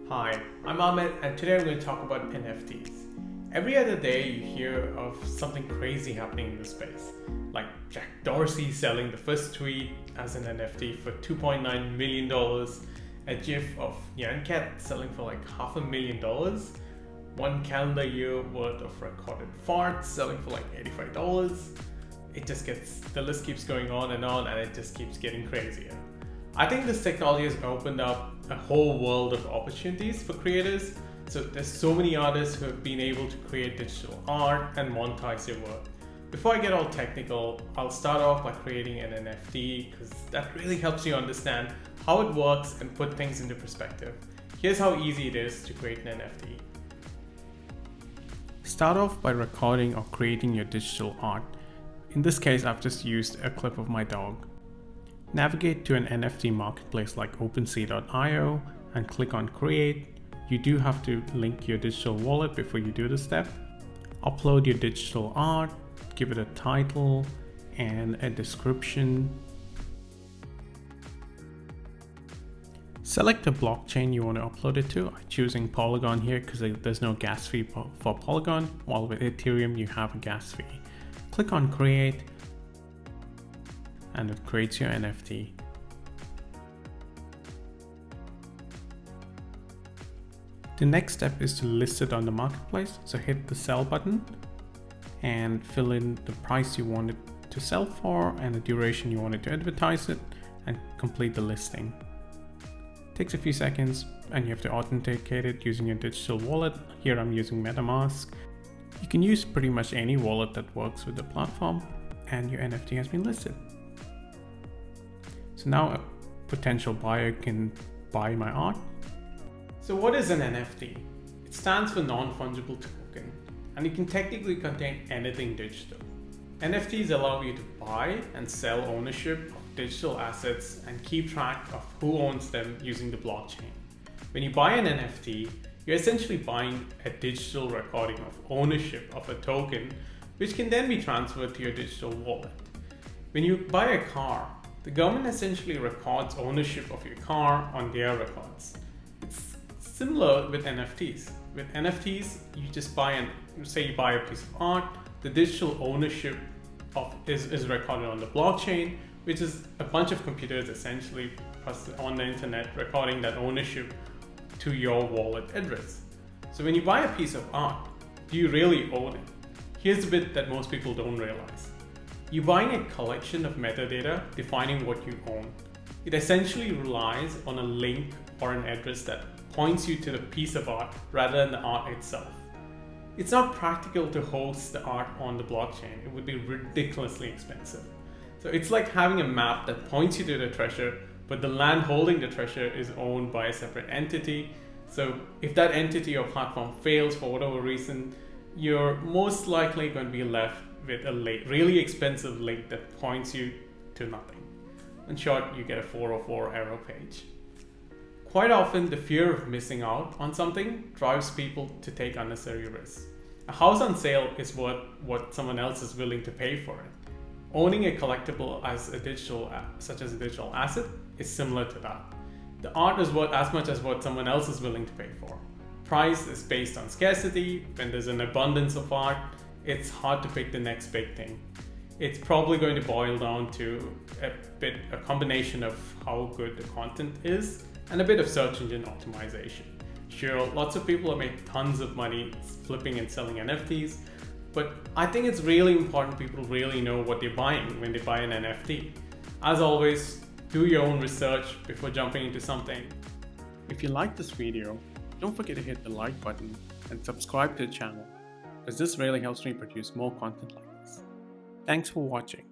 Hi, I'm Ahmed and today I'm going to talk about NFTs. Every other day you hear of something crazy happening in the space, like Jack Dorsey selling the first tweet as an NFT for $2.9 million, a GIF of Nyan Cat selling for like $500,000, one calendar year worth of recorded farts selling for like $85. The list keeps going on and it just keeps getting crazier. I think this technology has opened up a whole world of opportunities for creators. So there's so many artists who have been able to create digital art and monetize their work. Before I get all technical, I'll start off by creating an NFT because that really helps you understand how it works and put things into perspective. Here's how easy it is to create an NFT. Start off by recording or creating your digital art. In this case, I've just used a clip of my dog. Navigate to an NFT marketplace like Opensea.io and click on Create. You do have to link your digital wallet before you do this step. Upload your digital art, give it a title and a description. Select the blockchain you want to upload it to. I'm choosing Polygon here because there's no gas fee for Polygon, while with Ethereum you have a gas fee. Click on Create and it creates your NFT. The next step is to list it on the marketplace. So hit the sell button and fill in the price you want it to sell for and the duration you want it to advertise it and complete the listing. Takes a few seconds and you have to authenticate it using your digital wallet. Here I'm using Metamask. You can use pretty much any wallet that works with the platform and your NFT has been listed. So now a potential buyer can buy my art. So what is an NFT? It stands for non-fungible token and it can technically contain anything digital. NFTs allow you to buy and sell ownership of digital assets and keep track of who owns them using the blockchain. When you buy an NFT, you're essentially buying a digital recording of ownership of a token, which can then be transferred to your digital wallet. When you buy a car, the government essentially records ownership of your car on their records. It's similar with NFTs. With NFTs, you just say you buy a piece of art, the digital ownership is recorded on the blockchain, which is a bunch of computers essentially on the internet recording that ownership to your wallet address. So when you buy a piece of art, do you really own it? Here's the bit that most people don't realize. You're buying a collection of metadata defining what you own. It essentially relies on a link or an address that points you to the piece of art rather than the art itself. It's not practical to host the art on the blockchain. It would be ridiculously expensive. So it's like having a map that points you to the treasure, but the land holding the treasure is owned by a separate entity. So if that entity or platform fails for whatever reason, you're most likely going to be left with a really expensive link that points you to nothing. In short, you get a 404 error page. Quite often, the fear of missing out on something drives people to take unnecessary risks. A house on sale is worth what someone else is willing to pay for it. Owning a collectible such as a digital asset is similar to that. The art is worth as much as what someone else is willing to pay for. Price is based on scarcity. When there's an abundance of art, it's hard to pick the next big thing. It's probably going to boil down to a combination of how good the content is and a bit of search engine optimization. Sure, lots of people have made tons of money flipping and selling NFTs, but I think it's really important people really know what they're buying when they buy an NFT. As always, do your own research before jumping into something. If you like this video, don't forget to hit the like button and subscribe to the channel, because this really helps me produce more content like this. Thanks for watching.